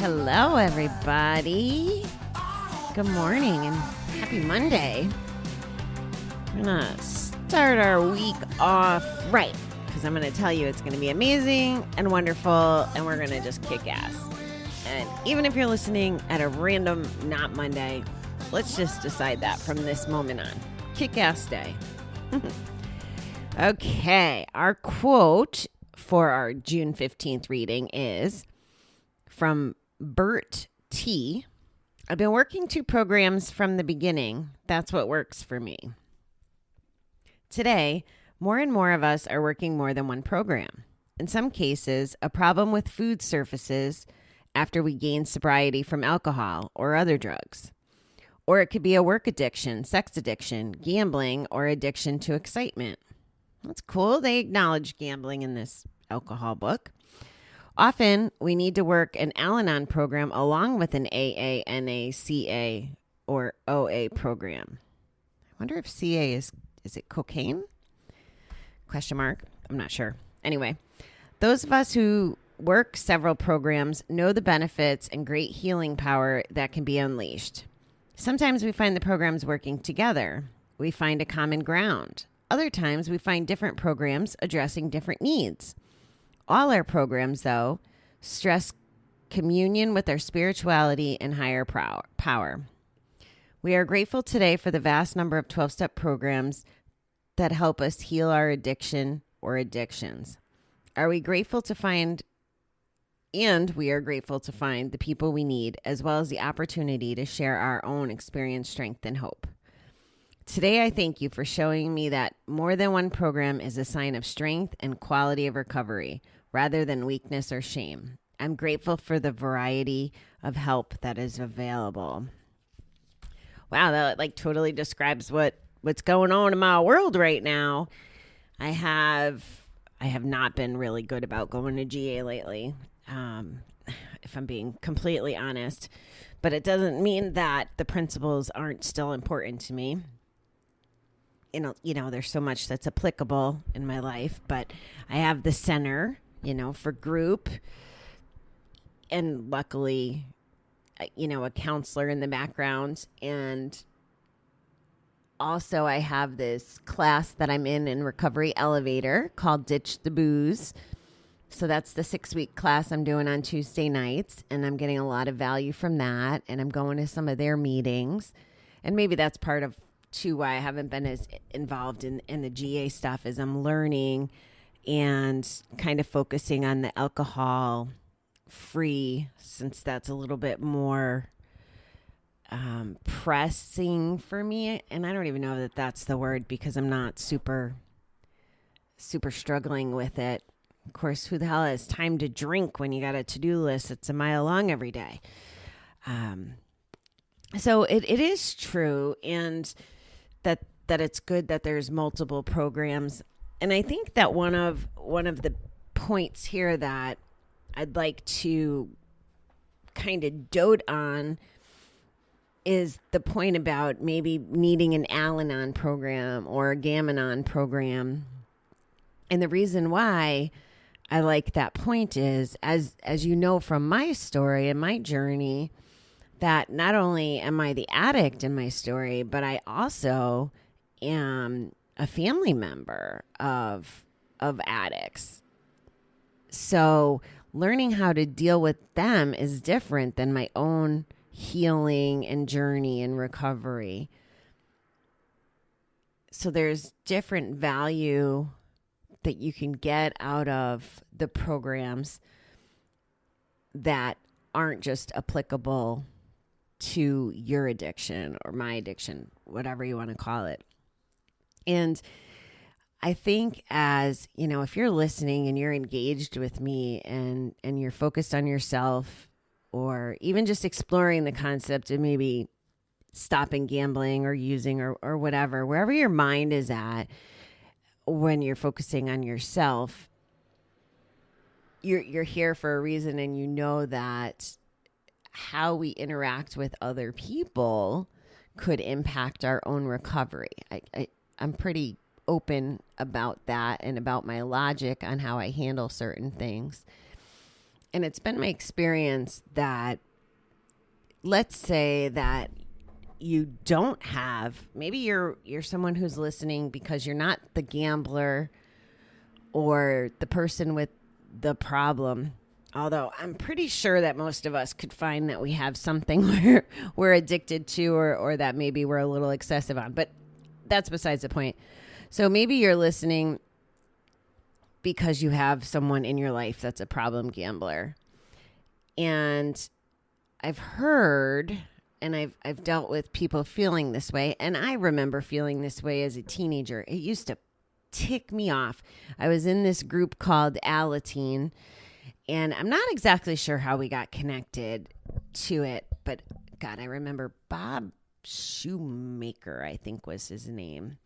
Hello, everybody. Good morning and happy Monday. We're going to start our week off right because I'm going to tell you it's going to be amazing and wonderful, and we're going to just kick ass. And even if you're listening at a random not Monday, let's just decide that from this moment on. Kick ass day. Okay, our quote for our June 15th reading is from Bert T. I've been working 2 programs from the beginning. That's what works for me. Today, more and more of us are working more than 1 program. In some cases, a problem with food surfaces after we gain sobriety from alcohol or other drugs. Or it could be a work addiction, sex addiction, gambling, or addiction to excitement. That's cool. They acknowledge gambling in this alcohol book. Often, we need to work an Al-Anon program along with an AA, NA, CA, or OA program. I wonder if CA is it cocaine? Question mark. I'm not sure. Anyway, those of us who work several programs know the benefits and great healing power that can be unleashed. Sometimes we find the programs working together. We find a common ground. Other times we find different programs addressing different needs. All our programs, though, stress communion with our spirituality and higher power. We are grateful today for the vast number of 12-step programs that help us heal our addiction or addictions. We are grateful to find the people we need, as well as the opportunity to share our own experience, strength, and hope. Today, I thank you for showing me that more than 1 program is a sign of strength and quality of recovery, rather than weakness or shame. I'm grateful for the variety of help that is available. Wow, that totally describes what's going on in my world right now. I have not been really good about going to GA lately, if I'm being completely honest. But it doesn't mean that the principles aren't still important to me. You know, there's so much that's applicable in my life, but I have the center, for group, and luckily, a counselor in the background. And also I have this class that I'm in Recovery Elevator called Ditch the Booze. So that's the 6-week class I'm doing on Tuesday nights, and I'm getting a lot of value from that, and I'm going to some of their meetings. And maybe that's part of too why I haven't been as involved in the GA stuff, is I'm learning and kind of focusing on the alcohol free, since that's a little bit more pressing for me. And I don't even know that that's the word, because I'm not super struggling with it. Of course, who the hell has time to drink when you got a to-do list that's a mile long every day? So it is true, and that it's good that there's multiple programs. And I think that one of the points here that I'd like to kind of dote on is the point about maybe needing an Al-Anon program or a Gam-Anon program. And the reason why I like that point is, as you know from my story and my journey, that not only am I the addict in my story, but I also am a family member of addicts. So learning how to deal with them is different than my own healing and journey and recovery. So there's different value that you can get out of the programs that aren't just applicable to your addiction or my addiction, whatever you want to call it. And I think, as if you're listening and you're engaged with me and you're focused on yourself, or even just exploring the concept of maybe stopping gambling or using or whatever, wherever your mind is at when you're focusing on yourself, you're here for a reason, and you know that how we interact with other people could impact our own recovery. I'm pretty open about that and about my logic on how I handle certain things. And it's been my experience that, let's say that you don't have, maybe you're someone who's listening because you're not the gambler or the person with the problem. Although I'm pretty sure that most of us could find that we have something we're addicted to or that maybe we're a little excessive on. But that's besides the point. So maybe you're listening because you have someone in your life that's a problem gambler. And I've heard and I've dealt with people feeling this way. And I remember feeling this way as a teenager. It used to tick me off. I was in this group called Alateen. And I'm not exactly sure how we got connected to it, but God, I remember Bob Shoemaker, I think was his name.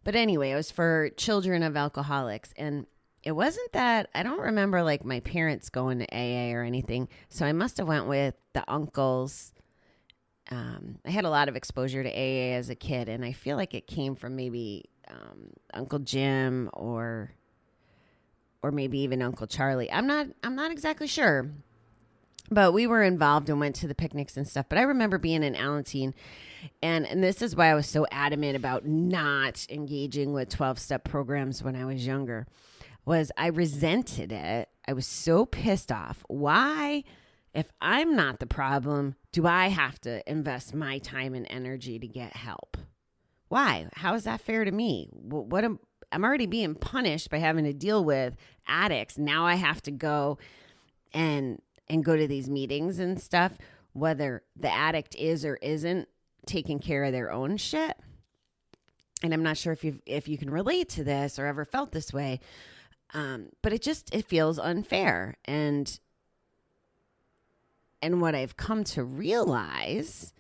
But anyway, it was for children of alcoholics. And it wasn't that, I don't remember like my parents going to AA or anything. So I must have went with the uncles. I had a lot of exposure to AA as a kid, and I feel like it came from maybe Uncle Jim or maybe even Uncle Charlie. I'm not exactly sure. But we were involved and went to the picnics and stuff. But I remember being in Alateen, and this is why I was so adamant about not engaging with 12-step programs when I was younger, was I resented it. I was so pissed off. Why, if I'm not the problem, do I have to invest my time and energy to get help? Why? How is that fair to me? I'm already being punished by having to deal with addicts. Now I have to go and go to these meetings and stuff, whether the addict is or isn't taking care of their own shit. And I'm not sure if you can relate to this or ever felt this way, but it feels unfair. And what I've come to realize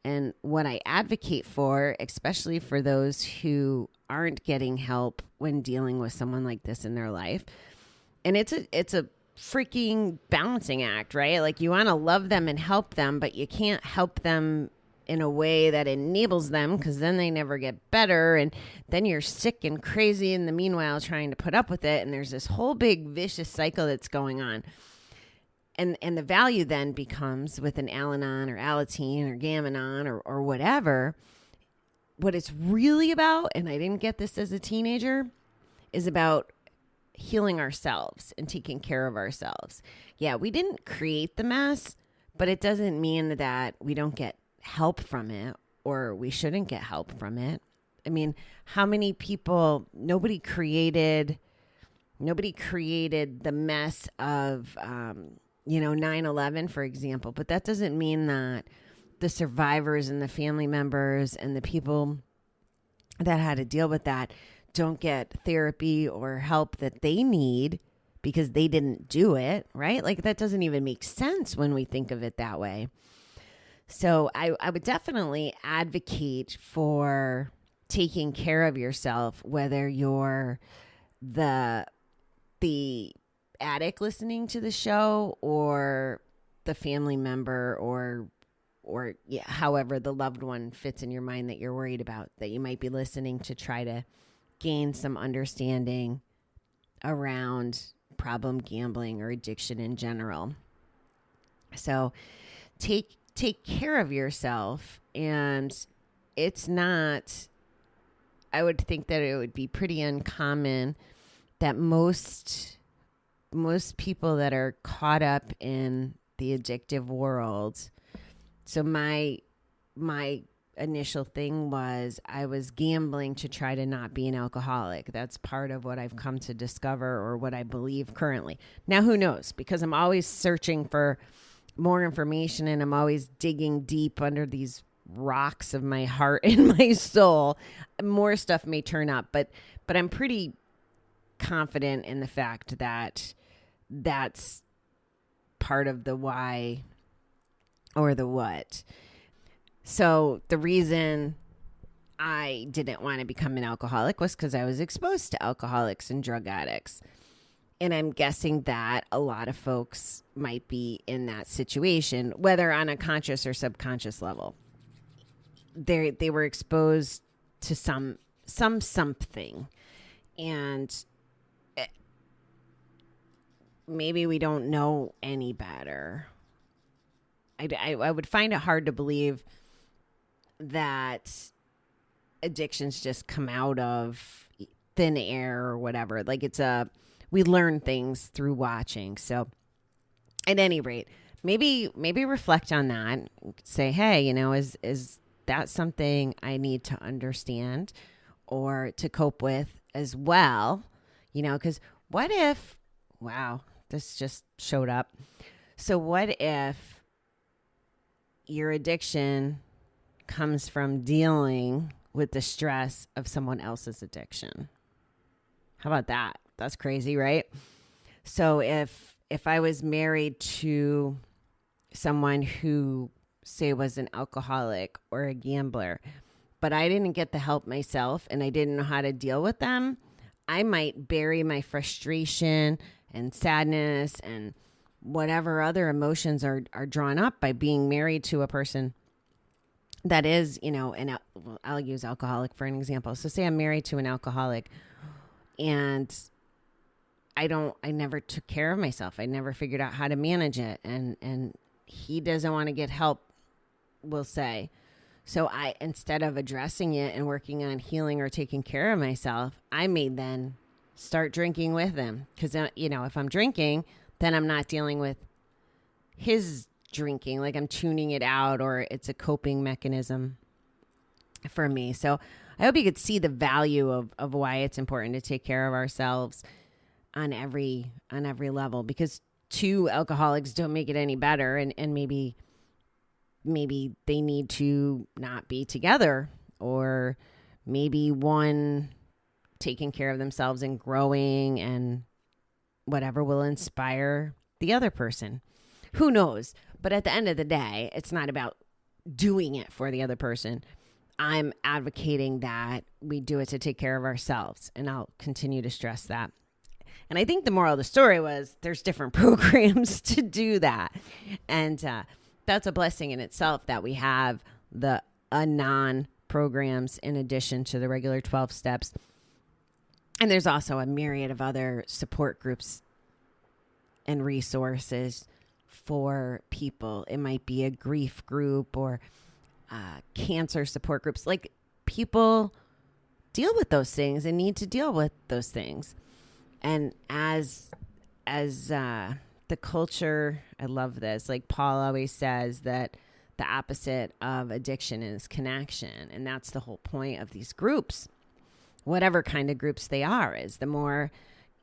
and what I advocate for, especially for those who aren't getting help when dealing with someone like this in their life. And it's a freaking balancing act, right? Like you want to love them and help them, but you can't help them in a way that enables them because then they never get better. And then you're sick and crazy in the meanwhile trying to put up with it. And there's this whole big vicious cycle that's going on. And the value then becomes with an Al-Anon or Alateen or Gam-Anon or whatever. What it's really about, and I didn't get this as a teenager, is about healing ourselves and taking care of ourselves. Yeah, we didn't create the mess, but it doesn't mean that we don't get help from it or we shouldn't get help from it. I mean, how many people, nobody created the mess of 9/11, for example, but that doesn't mean that the survivors and the family members and the people that had to deal with that don't get therapy or help that they need because they didn't do it, right? Like that doesn't even make sense when we think of it that way. So I would definitely advocate for taking care of yourself, whether you're the addict listening to the show or the family member or however the loved one fits in your mind that you're worried about, that you might be listening to try to gain some understanding around problem gambling or addiction in general. So take care of yourself. And it's not, I would think that it would be pretty uncommon that most people that are caught up in the addictive world. So my initial thing was I was gambling to try to not be an alcoholic. That's part of what I've come to discover or what I believe currently. Now, who knows? Because I'm always searching for more information and I'm always digging deep under these rocks of my heart and my soul. More stuff may turn up, but I'm pretty confident in the fact that that's part of the why or the what. So the reason I didn't want to become an alcoholic was because I was exposed to alcoholics and drug addicts. And I'm guessing that a lot of folks might be in that situation, whether on a conscious or subconscious level. They were exposed to something. And maybe we don't know any better. I would find it hard to believe that addictions just come out of thin air or whatever. Like we learn things through watching. So at any rate, maybe reflect on that. Say, hey, is that something I need to understand or to cope with as well? Because what if, wow, this just showed up. So what if your addiction comes from dealing with the stress of someone else's addiction? How about that? That's crazy, right? So if I was married to someone who, say, was an alcoholic or a gambler, but I didn't get the help myself and I didn't know how to deal with them, I might bury my frustration and sadness and whatever other emotions are drawn up by being married to a person that is, I'll use alcoholic for an example. So say I'm married to an alcoholic and I never took care of myself. I never figured out how to manage it. And he doesn't want to get help, we'll say. So instead of addressing it and working on healing or taking care of myself, I may then start drinking with him. Because, if I'm drinking, then I'm not dealing with his drinking. Like I'm tuning it out, or it's a coping mechanism for me. So I hope you could see the value of why it's important to take care of ourselves on every level, because two alcoholics don't make it any better. And maybe they need to not be together, or maybe one taking care of themselves and growing and whatever will inspire the other person. Who knows? But at the end of the day, it's not about doing it for the other person. I'm advocating that we do it to take care of ourselves. And I'll continue to stress that. And I think the moral of the story was there's different programs to do that. And that's a blessing in itself that we have the Anon programs in addition to the regular 12 steps. And there's also a myriad of other support groups and resources for people. It might be a grief group or cancer support groups. Like, people deal with those things and need to deal with those things. And as the culture, I love this. Like Paul always says that the opposite of addiction is connection. And that's the whole point of these groups. Whatever kind of groups they are, is the more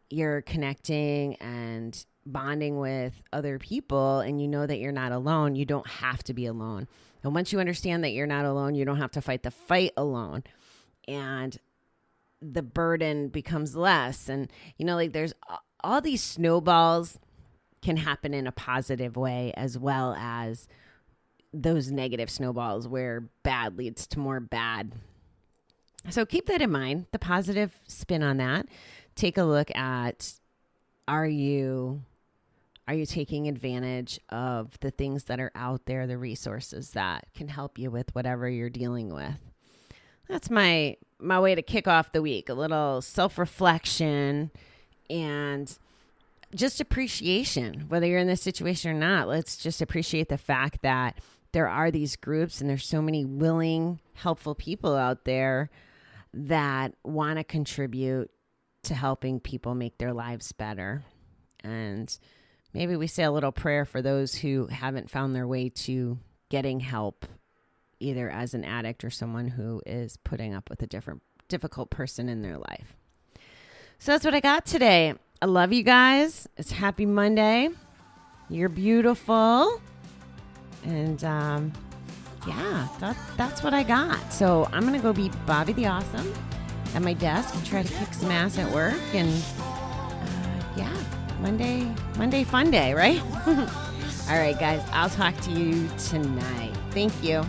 you're connecting and bonding with other people and you know that you're not alone, you don't have to be alone. And once you understand that you're not alone, you don't have to fight the fight alone. And the burden becomes less. And, like there's all these snowballs can happen in a positive way, as well as those negative snowballs where bad leads to more bad. So keep that in mind, the positive spin on that. Take a look at, are you taking advantage of the things that are out there, the resources that can help you with whatever you're dealing with? That's my way to kick off the week, a little self-reflection and just appreciation, whether you're in this situation or not. Let's just appreciate the fact that there are these groups and there's so many willing, helpful people out there that want to contribute to helping people make their lives better. And maybe we say a little prayer for those who haven't found their way to getting help, either as an addict or someone who is putting up with a difficult person in their life. So that's what I got today. I love you guys. It's Happy Monday. You're beautiful. And yeah, that's what I got. So I'm going to go be Bobby the Awesome at my desk and try to kick some ass at work. And yeah, Monday fun day, right? All right, guys, I'll talk to you tonight. Thank you.